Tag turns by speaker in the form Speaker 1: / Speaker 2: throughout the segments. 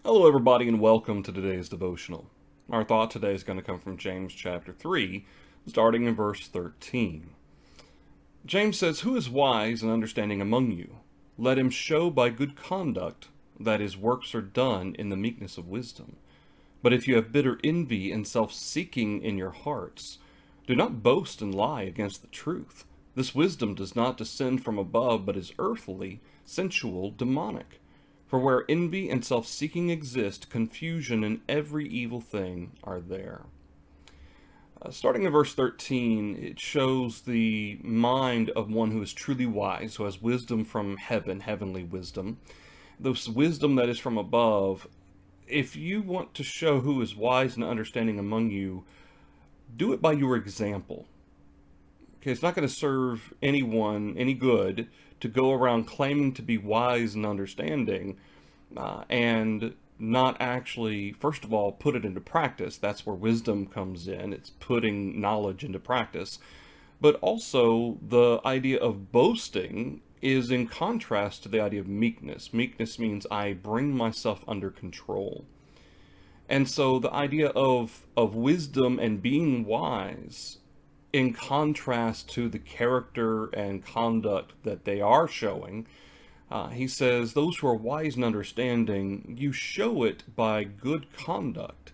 Speaker 1: Hello, everybody, and welcome to today's devotional. Our thought today is going to come from James chapter 3, starting in verse 13. James says, "Who is wise and understanding among you? Let him show by good conduct that his works are done in the meekness of wisdom. But if you have bitter envy and self-seeking in your hearts, do not boast and lie against the truth. This wisdom does not descend from above, but is earthly, sensual, demonic. For where envy and self-seeking exist, confusion and every evil thing are there." Starting in verse 13, it shows the mind of one who is truly wise, who has wisdom from heaven, heavenly wisdom. This wisdom that is from above. If you want to show who is wise and understanding among you, do it by your example. Okay, it's not going to serve anyone any good to go around claiming to be wise and understanding and not actually, first of all, put it into practice. That's where wisdom comes in. It's putting knowledge into practice. But also, the idea of boasting is in contrast to the idea of meekness. Meekness means I bring myself under control. And so the idea of wisdom and being wise, in contrast to the character and conduct that they are showing, he says, those who are wise and understanding, you show it by good conduct,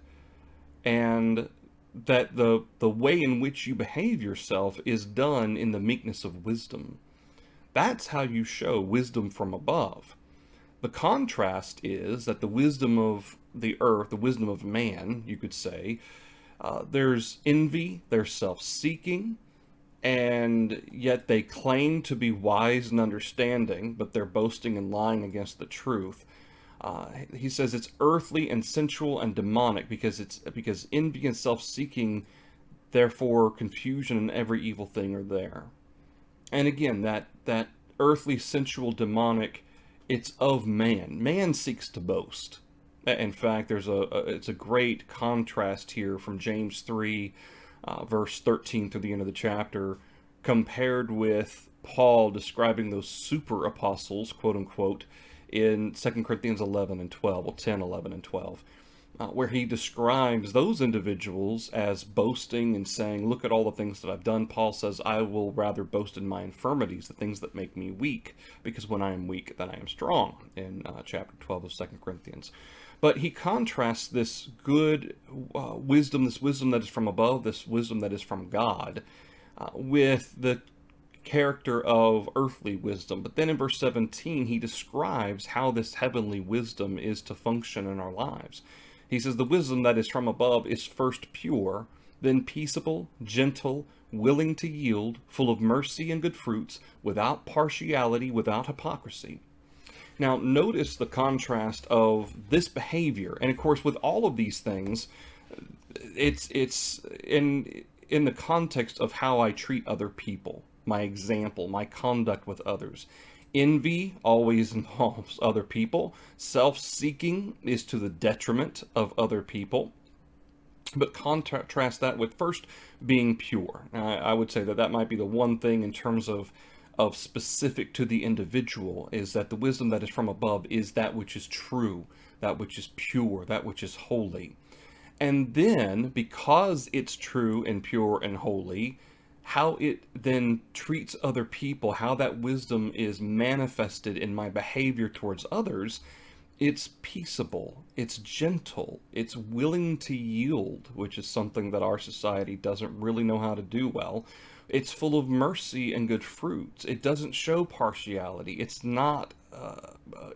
Speaker 1: and that the way in which you behave yourself is done in the meekness of wisdom. That's how you show wisdom from above. The contrast is that the wisdom of the earth, the wisdom of man, you could say, there's envy, there's self-seeking, and yet they claim to be wise and understanding, but they're boasting and lying against the truth. He says it's earthly and sensual and demonic because envy and self-seeking, therefore confusion and every evil thing are there. And again, that earthly, sensual, demonic, it's of man. Man seeks to boast. In fact, it's a great contrast here from James 3, verse 13 through the end of the chapter, compared with Paul describing those super apostles, quote unquote, in 2 Corinthians 11 and 12, well, 10, 11, and 12, where he describes those individuals as boasting and saying, look at all the things that I've done. Paul says, I will rather boast in my infirmities, the things that make me weak, because when I am weak, then I am strong, in chapter 12 of 2 Corinthians. But he contrasts this good wisdom, this wisdom that is from above, this wisdom that is from God, with the character of earthly wisdom. But then in verse 17, he describes how this heavenly wisdom is to function in our lives. He says, the wisdom that is from above is first pure, then peaceable, gentle, willing to yield, full of mercy and good fruits, without partiality, without hypocrisy. Now, notice the contrast of this behavior, and of course, with all of these things, it's in the context of how I treat other people, my example, my conduct with others. Envy always involves other people. Self-seeking is to the detriment of other people. But contrast that with first being pure. I would say that might be the one thing in terms of specific to the individual, is that the wisdom that is from above is that which is true, that which is pure, that which is holy. And then, because it's true and pure and holy, how it then treats other people, how that wisdom is manifested in my behavior towards others, it's peaceable, it's gentle, it's willing to yield, which is something that our society doesn't really know how to do well. It's full of mercy and good fruits. It doesn't show partiality. It's not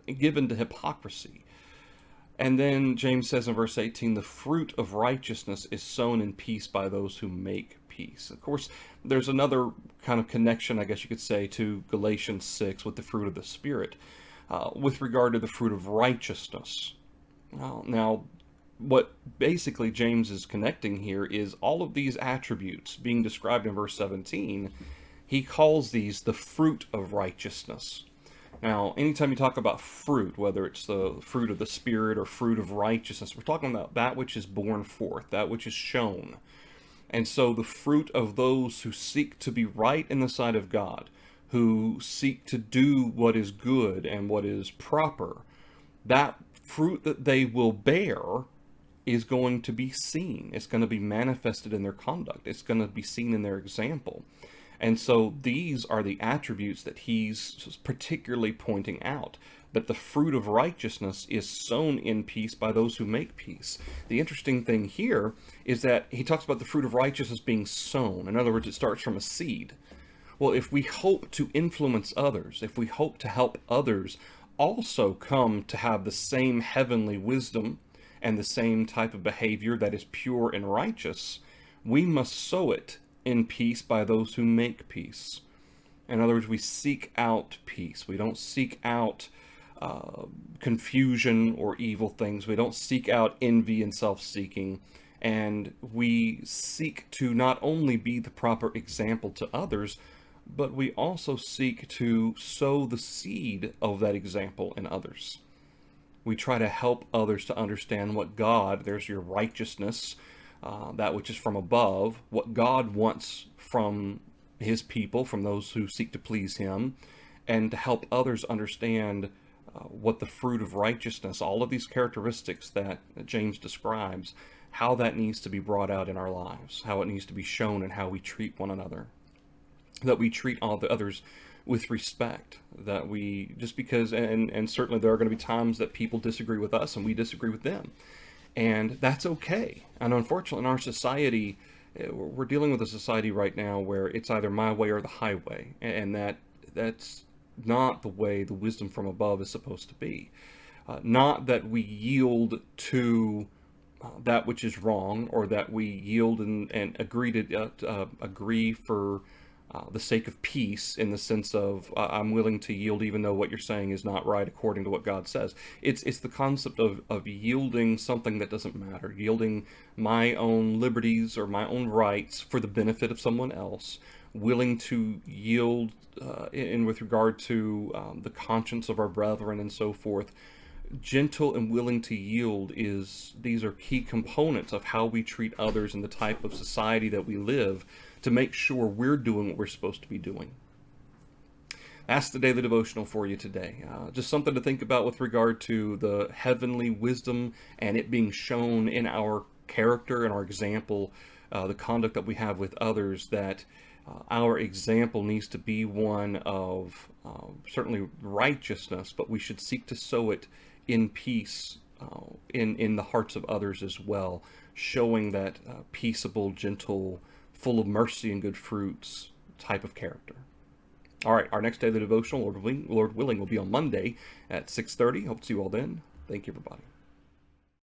Speaker 1: given to hypocrisy. And then James says in verse 18, the fruit of righteousness is sown in peace by those who make peace. Of course, there's another kind of connection, I guess you could say, to Galatians 6 with the fruit of the Spirit, with regard to the fruit of righteousness. Now, what basically James is connecting here is all of these attributes being described in verse 17. He calls these the fruit of righteousness. Now, anytime you talk about fruit, whether it's the fruit of the Spirit or fruit of righteousness, we're talking about that which is born forth, that which is shown. And so the fruit of those who seek to be right in the sight of God, who seek to do what is good and what is proper, that fruit that they will bear is going to be seen. It's going to be manifested in their conduct. It's going to be seen in their example. And so these are the attributes that he's particularly pointing out. That the fruit of righteousness is sown in peace by those who make peace. The interesting thing here is that he talks about the fruit of righteousness being sown. In other words, it starts from a seed. Well, if we hope to influence others, if we hope to help others also come to have the same heavenly wisdom and the same type of behavior that is pure and righteous, we must sow it in peace by those who make peace. In other words, we seek out peace. We don't seek out confusion or evil things. We don't seek out envy and self-seeking. And we seek to not only be the proper example to others, but we also seek to sow the seed of that example in others. We try to help others to understand what God, there's your righteousness, that which is from above, what God wants from his people, from those who seek to please him, and to help others understand what the fruit of righteousness, all of these characteristics that James describes, how that needs to be brought out in our lives, how it needs to be shown in how we treat one another, that we treat all the others with respect, that we, just because, and certainly there are going to be times that people disagree with us and we disagree with them, and that's okay. And unfortunately in our society, we're dealing with a society right now where it's either my way or the highway, and that's not the way the wisdom from above is supposed to be. Not that we yield to that which is wrong, or that we yield and agree for the sake of peace, in the sense of I'm willing to yield even though what you're saying is not right according to what God says. It's the concept of yielding something that doesn't matter, yielding my own liberties or my own rights for the benefit of someone else, willing to yield in with regard to the conscience of our brethren and so forth. Gentle and willing to yield, these are key components of how we treat others and the type of society that we live, to make sure we're doing what we're supposed to be doing. That's the daily devotional for you today. Just something to think about with regard to the heavenly wisdom and it being shown in our character and our example, the conduct that we have with others, that our example needs to be one of certainly righteousness, but we should seek to sow it in peace in the hearts of others as well, showing that peaceable, gentle, full of mercy and good fruits type of character. All right, our next daily devotional, Lord willing, will be on Monday at 6:30. Hope to see you all then. Thank you, everybody.